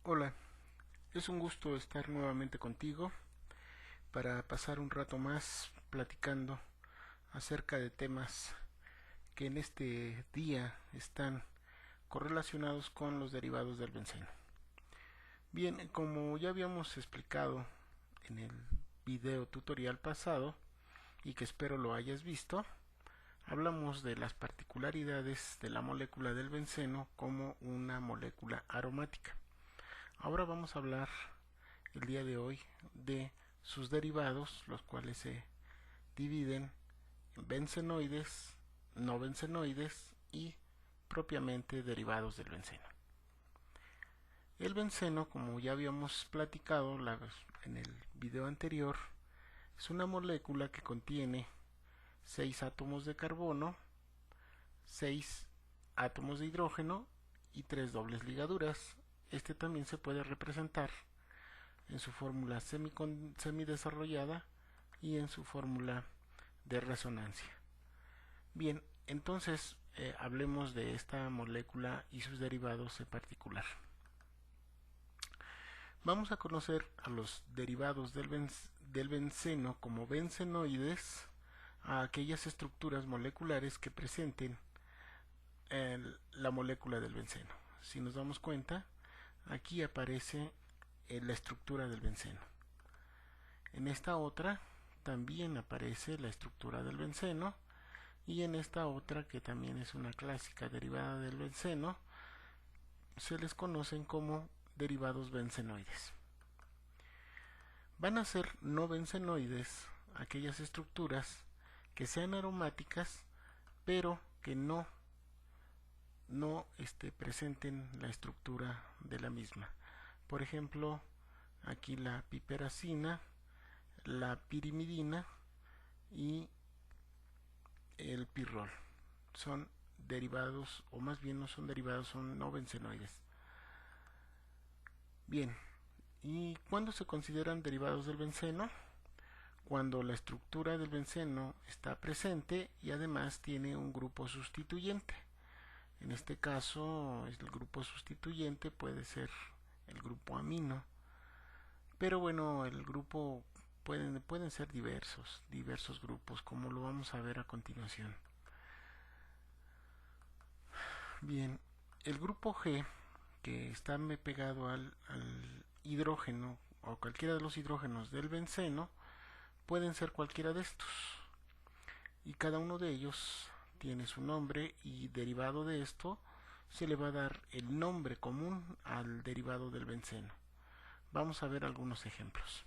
Hola, es un gusto estar nuevamente contigo para pasar un rato más platicando acerca de temas que en este día están correlacionados con los derivados del benceno. Bien, como ya habíamos explicado en el video tutorial pasado y que espero lo hayas visto, hablamos de las particularidades de la molécula del benceno como una molécula aromática. Ahora vamos a hablar el día de hoy de sus derivados, los cuales se dividen en bencenoides, no bencenoides y propiamente derivados del benceno. El benceno, como ya habíamos platicado en el video anterior, es una molécula que contiene 6 átomos de carbono, 6 átomos de hidrógeno y 3 dobles ligaduras. Este también se puede representar en su fórmula semidesarrollada y en su fórmula de resonancia. Bien, entonces hablemos de esta molécula y sus derivados en particular. Vamos a conocer a los derivados del benceno como bencenoides, a aquellas estructuras moleculares que presenten la molécula del benceno. Si nos damos cuenta, aquí aparece la estructura del benceno. En esta otra también aparece la estructura del benceno y en esta otra, que también es una clásica derivada del benceno, se les conocen como derivados bencenoides. Van a ser no bencenoides aquellas estructuras que sean aromáticas pero que no presenten la estructura de la misma. Por ejemplo, aquí la piperacina, la pirimidina y el pirrol son derivados, o más bien no son derivados, son no bencenoides. Bien, ¿y cuándo se consideran derivados del benceno? Cuando la estructura del benceno está presente y además tiene un grupo sustituyente. En este caso, el grupo sustituyente puede ser el grupo amino, pero bueno, el grupo pueden ser diversos grupos, como lo vamos a ver a continuación. Bien, el grupo G, que está pegado al hidrógeno o cualquiera de los hidrógenos del benceno, pueden ser cualquiera de estos. Y cada uno de ellos tiene su nombre y derivado de esto se le va a dar el nombre común al derivado del benceno. Vamos a ver algunos ejemplos.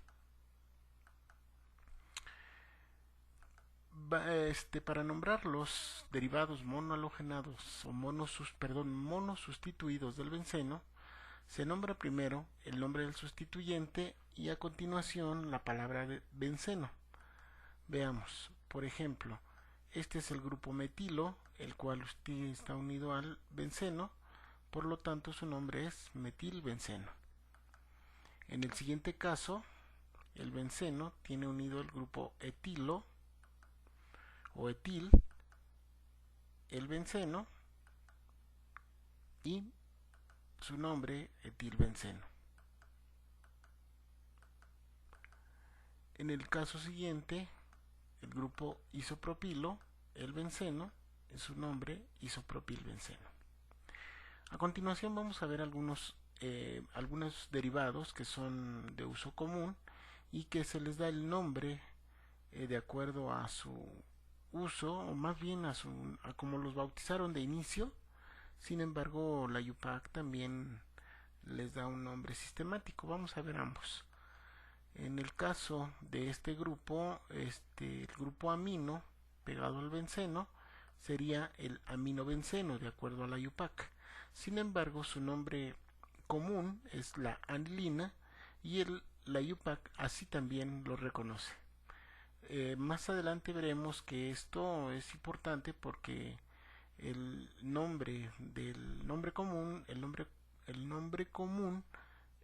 Para nombrar los derivados monohalogenados o monosustituidos del benceno, se nombra primero el nombre del sustituyente y a continuación la palabra de benceno. Veamos, por ejemplo, este es el grupo metilo, el cual está unido al benceno, por lo tanto su nombre es metilbenceno. En el siguiente caso, el benceno tiene unido el grupo etilo o etil, el benceno y su nombre etilbenceno. En el caso siguiente, el grupo isopropilo, el benceno, es su nombre isopropilbenceno. A continuación vamos a ver algunos derivados que son de uso común y que se les da el nombre de acuerdo a su uso, o más bien a como los bautizaron de inicio. Sin embargo, la IUPAC también les da un nombre sistemático. Vamos a ver ambos. En el caso de este grupo, el grupo amino pegado al benceno sería el aminobenceno de acuerdo a la IUPAC. Sin embargo, su nombre común es la anilina y la IUPAC así también lo reconoce. Más adelante veremos que esto es importante porque el nombre del nombre común, el nombre común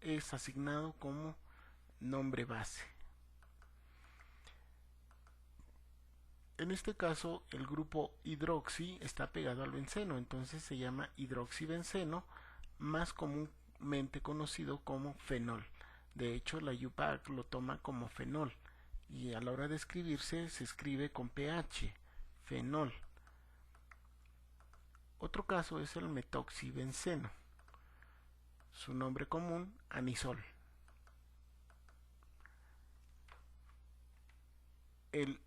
es asignado como nombre base. En este caso, el grupo hidroxi está pegado al benceno, entonces se llama hidroxibenceno, más común comúnmente conocido como fenol. De hecho, la UPAC lo toma como fenol y a la hora de escribirse se escribe con pH, fenol. Otro caso es el metoxibenceno. Su nombre común, anisol. El,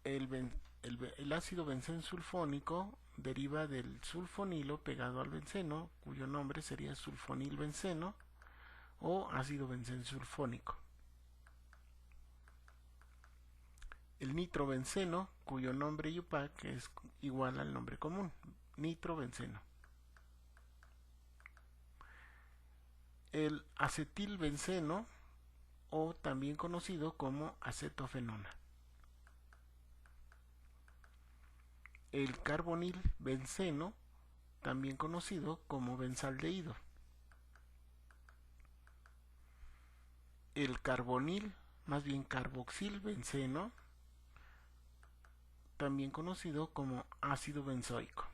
el ácido benzensulfónico deriva del sulfonilo pegado al benceno, cuyo nombre sería sulfonilbenceno o ácido benzensulfónico. El nitrobenceno, cuyo nombre UPAC es igual al nombre común, nitrobenceno. El acetilbenceno, o también conocido como acetofenona. El carbonilbenceno, también conocido como benzaldehído. El carboxilbenceno, también conocido como ácido benzoico.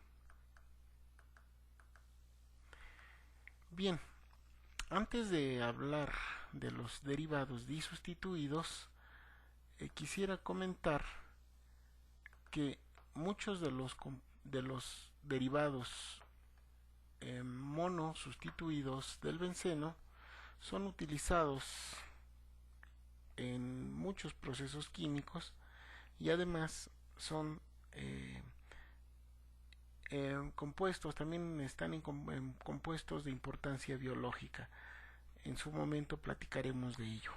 Bien, antes de hablar de los derivados disustituidos, quisiera comentar que muchos de los derivados monosustituidos del benceno son utilizados en muchos procesos químicos y además son compuestos, también están en compuestos de importancia biológica. En su momento platicaremos de ello.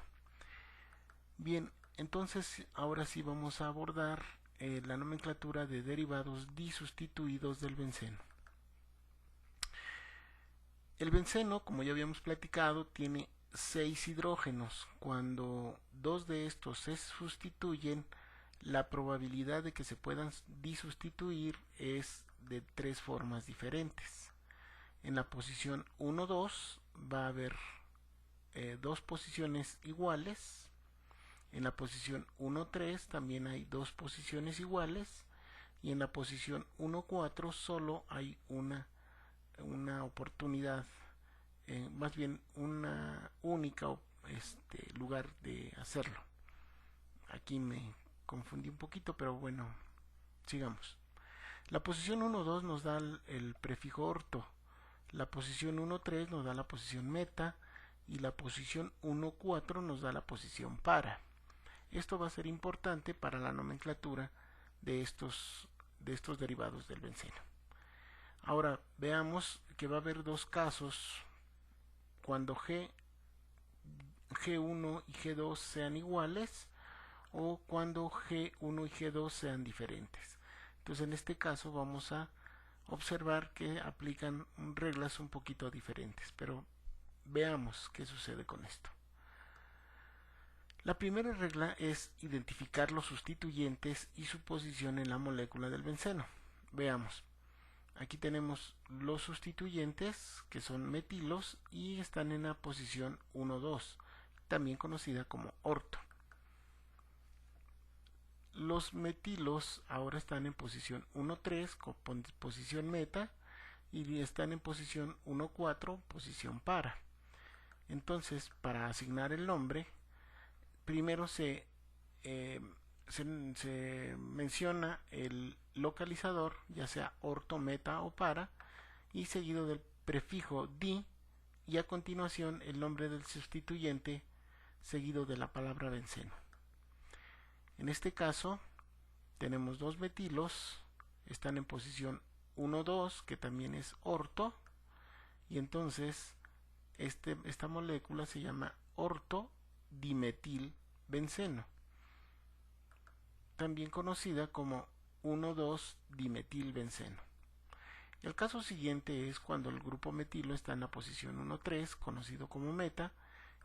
Bien, entonces ahora sí vamos a abordar la nomenclatura de derivados disustituidos del benceno. El benceno, como ya habíamos platicado, tiene 6 hidrógenos. Cuando 2 de estos se sustituyen, la probabilidad de que se puedan disustituir es de 3 formas diferentes. En la posición 1,2 va a haber 2 posiciones iguales. En la posición 1,3 también hay 2 posiciones iguales. Y en la posición 1,4 solo hay una oportunidad, más bien una única lugar de hacerlo. Aquí me confundí un poquito, pero bueno, sigamos. La posición 1,2 nos da el prefijo orto, la posición 1,3 nos da la posición meta y la posición 1,4 nos da la posición para. Esto va a ser importante para la nomenclatura de estos derivados del benceno. Ahora veamos que va a haber 2 casos cuando G1 y G2 sean iguales o cuando G1 y G2 sean diferentes. Entonces en este caso vamos a observar que aplican reglas un poquito diferentes, pero veamos qué sucede con esto. La primera regla es identificar los sustituyentes y su posición en la molécula del benceno. Veamos. Aquí tenemos los sustituyentes, que son metilos, y están en la posición 1,2, también conocida como orto. Los metilos ahora están en posición 1,3, posición meta, y están en posición 1,4, posición para. Entonces, para asignar el nombre, primero se menciona el localizador, ya sea orto, meta o para, y seguido del prefijo di, y a continuación el nombre del sustituyente seguido de la palabra benceno. En este caso tenemos 2 metilos, están en posición 1,2, que también es orto, y entonces esta molécula se llama ortodimetilbenceno, también conocida como 1,2-dimetilbenceno. El caso siguiente es cuando el grupo metilo está en la posición 1,3, conocido como meta,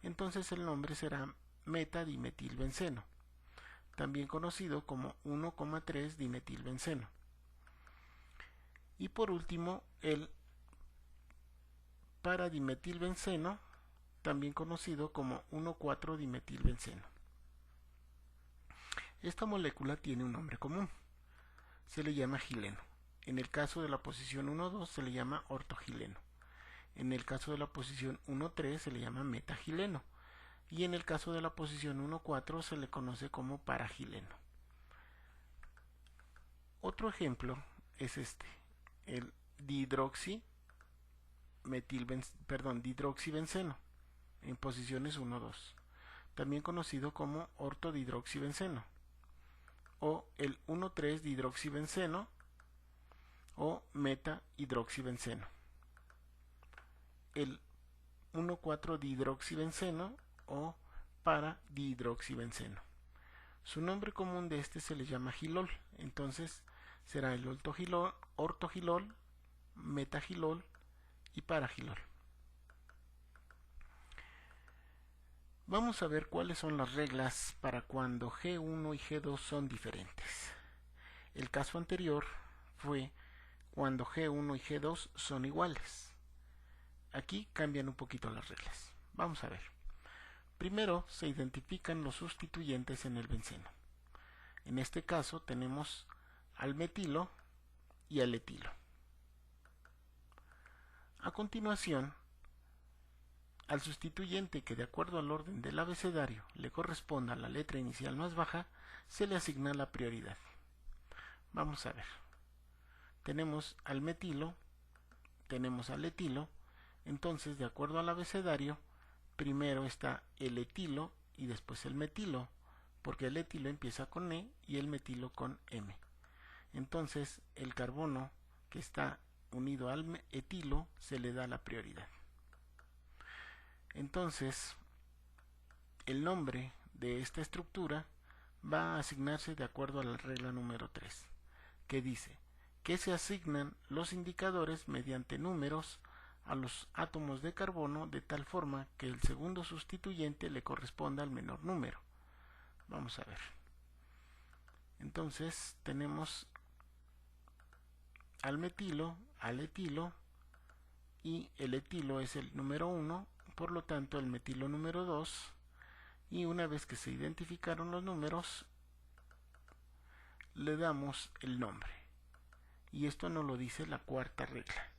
entonces el nombre será metadimetilbenceno, también conocido como 1,3-dimetilbenceno. Y por último, el paradimetilbenceno, también conocido como 1,4-dimetilbenceno. Esta molécula tiene un nombre común, se le llama gileno. En el caso de la posición 1,2 se le llama ortogileno. En el caso de la posición 1,3 se le llama metagileno y en el caso de la posición 1,4 se le conoce como paragileno. Otro ejemplo es el dihidroxibenceno en posiciones 1, 2, también conocido como ortodihidroxibenceno, o el 1,3 dihidroxibenceno o metahidroxibenceno, el 1,4 dihidroxibenceno o paradihidroxibenceno. Su nombre común de se le llama gilol, entonces será el ortogilol, metagilol y paragilol. Vamos a ver cuáles son las reglas para cuando G1 y G2 son diferentes. El caso anterior fue cuando G1 y G2 son iguales. Aquí cambian un poquito las reglas. Vamos a ver. Primero se identifican los sustituyentes en el benceno. En este caso tenemos al metilo y al etilo. A continuación, al sustituyente que de acuerdo al orden del abecedario le corresponda a la letra inicial más baja, se le asigna la prioridad. Vamos a ver. Tenemos al metilo, tenemos al etilo, entonces de acuerdo al abecedario, primero está el etilo y después el metilo, porque el etilo empieza con E y el metilo con M. Entonces el carbono que está unido al etilo se le da la prioridad. Entonces el nombre de esta estructura va a asignarse de acuerdo a la regla número 3, que dice que se asignan los indicadores mediante números a los átomos de carbono de tal forma que el segundo sustituyente le corresponda al menor número. Vamos a ver. Entonces tenemos al metilo, al etilo, y el etilo es el número 1, por lo tanto el metilo número 2, y una vez que se identificaron los números, le damos el nombre. Y esto nos lo dice la cuarta regla.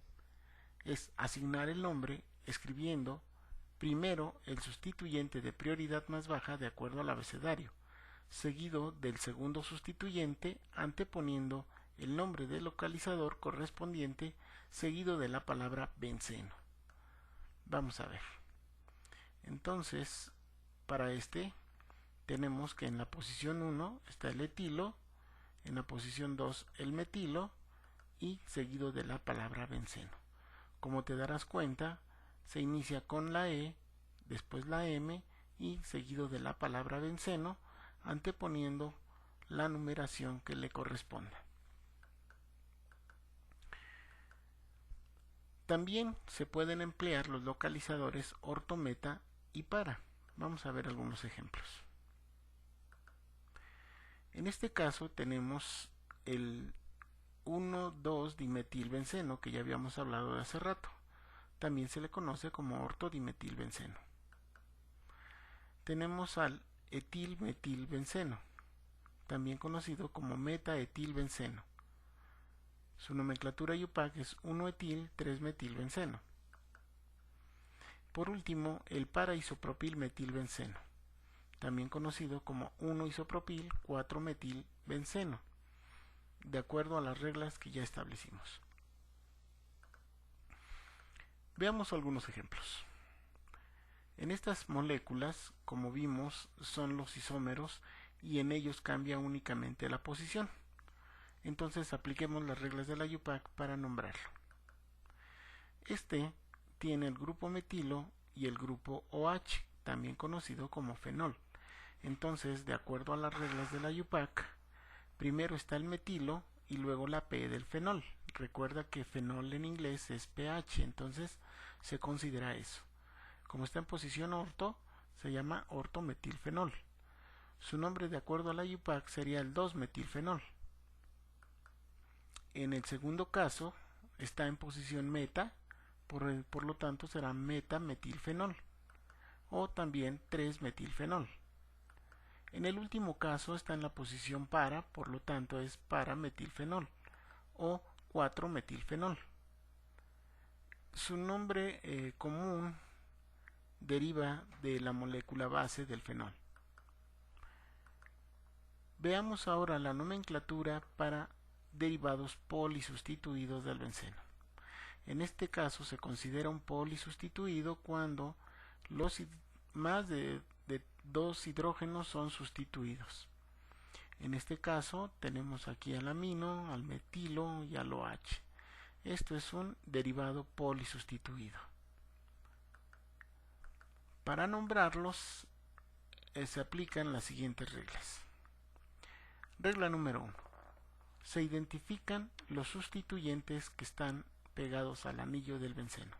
Es asignar el nombre escribiendo primero el sustituyente de prioridad más baja de acuerdo al abecedario, seguido del segundo sustituyente anteponiendo el nombre del localizador correspondiente seguido de la palabra benceno. Vamos a ver. Entonces, para tenemos que en la posición 1 está el etilo, en la posición 2 el metilo y seguido de la palabra benceno. Como te darás cuenta, se inicia con la E, después la M y seguido de la palabra benceno, anteponiendo la numeración que le corresponda. También se pueden emplear los localizadores orto, meta y para. Vamos a ver algunos ejemplos. En este caso tenemos el 1,2-dimetilbenceno que ya habíamos hablado de hace rato. También se le conoce como ortodimetilbenceno. Tenemos al etilmetilbenceno, también conocido como metaetilbenceno. Su nomenclatura IUPAC es 1-etil-3-metilbenceno. Por último, el paraisopropilmetilbenceno, también conocido como 1-isopropil-4-metilbenceno, de acuerdo a las reglas que ya establecimos. Veamos algunos ejemplos. En estas moléculas, como vimos, son los isómeros y en ellos cambia únicamente la posición. Entonces apliquemos las reglas de la IUPAC para nombrarlo. Tiene el grupo metilo y el grupo OH, también conocido como fenol. Entonces, de acuerdo a las reglas de la IUPAC, primero está el metilo y luego la P del fenol. Recuerda que fenol en inglés es pH, entonces se considera eso. Como está en posición orto, se llama ortometilfenol. Su nombre de acuerdo a la IUPAC sería el 2-metilfenol. En el segundo caso está en posición meta, por lo tanto será metametilfenol o también 3-metilfenol. En el último caso está en la posición para, por lo tanto es parametilfenol o 4-metilfenol. Su nombre común deriva de la molécula base del fenol. Veamos ahora la nomenclatura para derivados polisustituidos del benceno. En este caso se considera un polisustituido cuando más de 2 hidrógenos son sustituidos. En este caso tenemos aquí al amino, al metilo y al OH. Esto es un derivado polisustituido. Para nombrarlos se aplican las siguientes reglas. Regla número 1. Se identifican los sustituyentes que están pegados al anillo del benceno.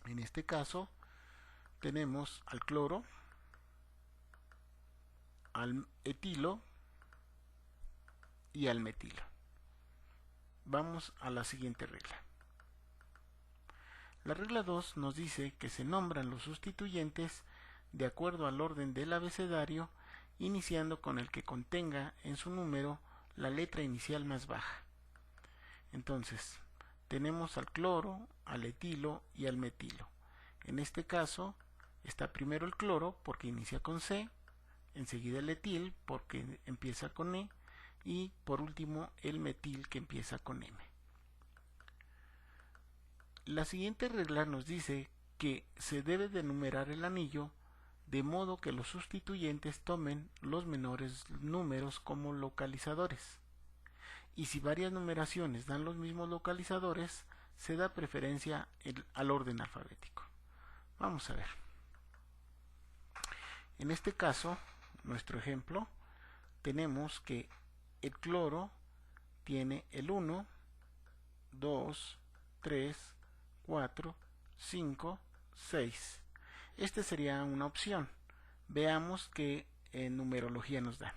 En este caso tenemos al cloro, al etilo y al metilo. Vamos a la siguiente regla. La regla 2 nos dice que se nombran los sustituyentes de acuerdo al orden del abecedario, iniciando con el que contenga en su número la letra inicial más baja. Entonces, tenemos al cloro, al etilo y al metilo. En este caso, está primero el cloro porque inicia con C, enseguida el etil porque empieza con E y por último el metil que empieza con M. La siguiente regla nos dice que se debe de numerar el anillo de modo que los sustituyentes tomen los menores números como localizadores. Y si varias numeraciones dan los mismos localizadores, se da preferencia al orden alfabético. Vamos a ver. En este caso, nuestro ejemplo, tenemos que el cloro tiene el 1, 2, 3, 4, 5, 6. Este sería una opción. Veamos qué numerología nos da.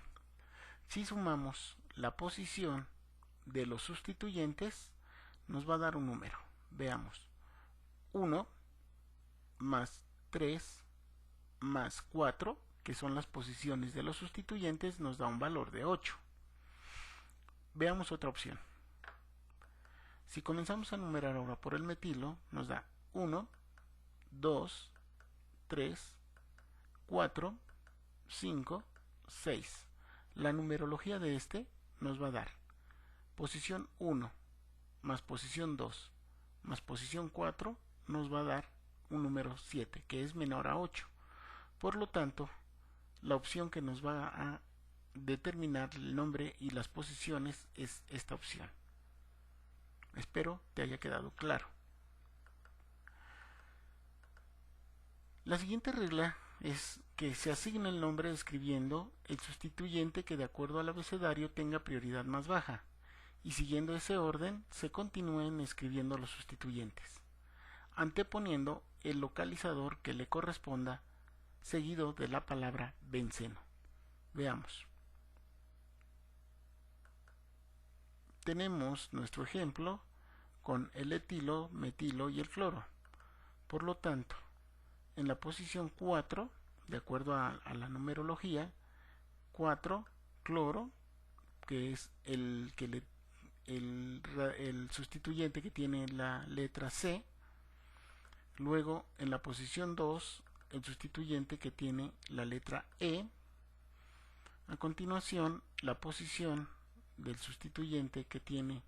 Si sumamos la posición de los sustituyentes, nos va a dar un número. Veamos. 1 más 3 más 4, que son las posiciones de los sustituyentes, nos da un valor de 8. Veamos otra opción. Si comenzamos a numerar ahora por el metilo, nos da 1, 2, 3, 4, 5, 6. La numerología de este nos va a dar posición 1 más posición 2 más posición 4 nos va a dar un número 7, que es menor a 8. Por lo tanto, la opción que nos va a determinar el nombre y las posiciones es esta opción. Espero te haya quedado claro. La siguiente regla es que se asigna el nombre escribiendo el sustituyente que de acuerdo al abecedario tenga prioridad más baja, y siguiendo ese orden se continúen escribiendo los sustituyentes, anteponiendo el localizador que le corresponda seguido de la palabra benceno. Veamos. Tenemos nuestro ejemplo con el etilo, metilo y el cloro. Por lo tanto, en la posición 4, de acuerdo a la numerología, 4, cloro, que es el sustituyente que tiene la letra C. Luego, en la posición 2, el sustituyente que tiene la letra E. A continuación, la posición del sustituyente que tiene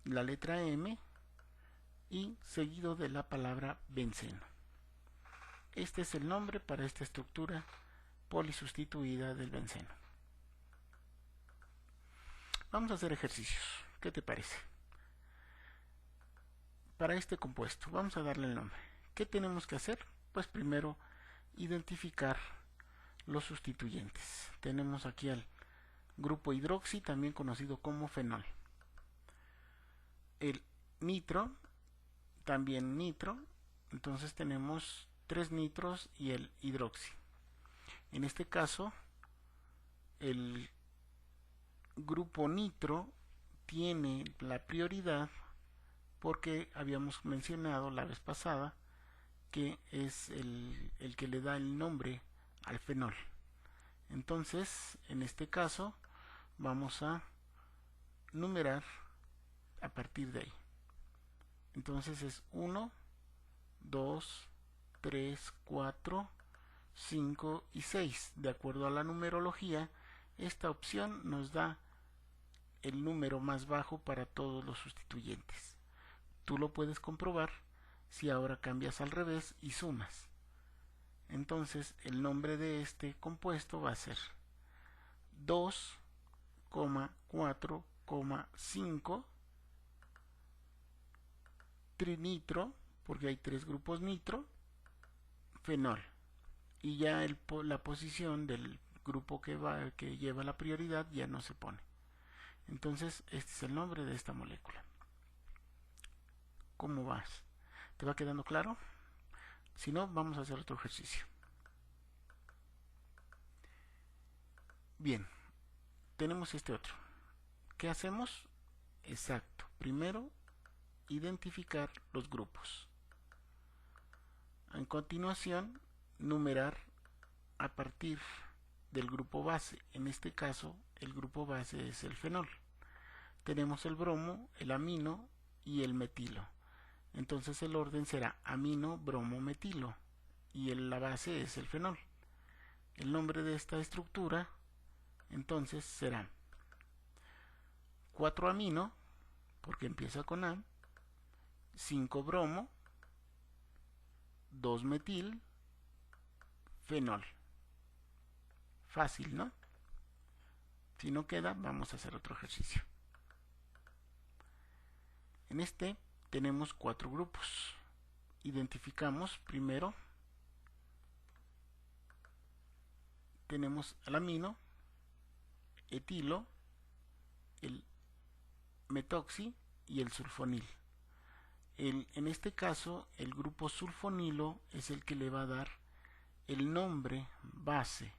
la letra M y seguido de la palabra benceno. Este es el nombre para esta estructura polisustituida del benceno. Vamos a hacer ejercicios. ¿Qué te parece? Para este compuesto, vamos a darle el nombre. ¿Qué tenemos que hacer? Pues primero identificar los sustituyentes. Tenemos aquí al grupo hidroxi, también conocido como fenol. El nitro, también nitro. Entonces tenemos 3 nitros y el hidroxi. En este caso, el grupo nitro tiene la prioridad porque habíamos mencionado la vez pasada que es el que le da el nombre al fenol. Entonces, en este caso, vamos a numerar a partir de ahí. Entonces es 1, 2, 3, 4, 5 y 6. De acuerdo a la numerología, esta opción nos da el número más bajo para todos los sustituyentes. Tú lo puedes comprobar si ahora cambias al revés y sumas. Entonces el nombre de este compuesto va a ser 2,4,5 trinitro, porque hay 3 grupos nitro, fenol. Y ya la posición del grupo que lleva la prioridad ya no se pone. Entonces este es el nombre de esta molécula. ¿Cómo vas? ¿Te va quedando claro? Si no, vamos a hacer otro ejercicio. Bien, tenemos este otro. ¿Qué hacemos? Exacto. Primero, identificar los grupos. A continuación, numerar a partir del grupo base. En este caso, el grupo base es el fenol. Tenemos el bromo, el amino y el metilo. Entonces el orden será amino, bromo, metilo. Y la base es el fenol. El nombre de esta estructura entonces será 4 amino, porque empieza con A, 5 bromo, 2 metil, fenol. Fácil, ¿no? Si no queda, vamos a hacer otro ejercicio. En este tenemos 4 grupos. Identificamos primero, tenemos el amino, etilo, el metoxi y el sulfonil. En este caso, el grupo sulfonilo es el que le va a dar el nombre base,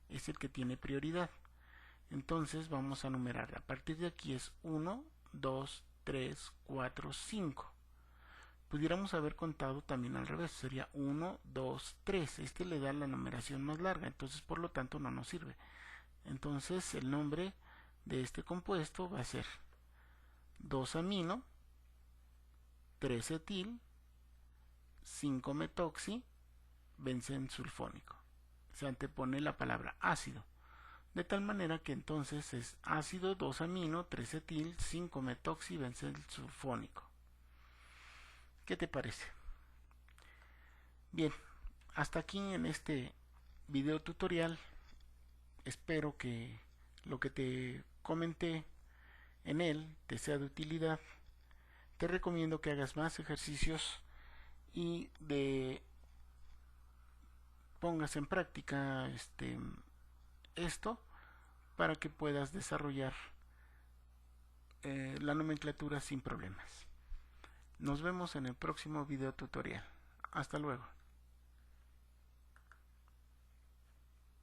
es el que tiene prioridad. Entonces vamos a numerar. A partir de aquí es 1, 2, 3, 4, 5. Pudiéramos haber contado también al revés, sería 1, 2, 3. Este le da la numeración más larga, entonces por lo tanto no nos sirve. Entonces el nombre de este compuesto va a ser 2 amino, 3 etil, 5 metoxi, benceno sulfónico. Se antepone la palabra ácido. De tal manera que entonces es ácido, 2 amino, 3 etil, 5 metoxi, benceno sulfónico. ¿Qué te parece? Bien, hasta aquí en este video tutorial. Espero que lo que te comenté en él te sea de utilidad. Te recomiendo que hagas más ejercicios y pongas en práctica esto para que puedas desarrollar la nomenclatura sin problemas. Nos vemos en el próximo video tutorial. Hasta luego.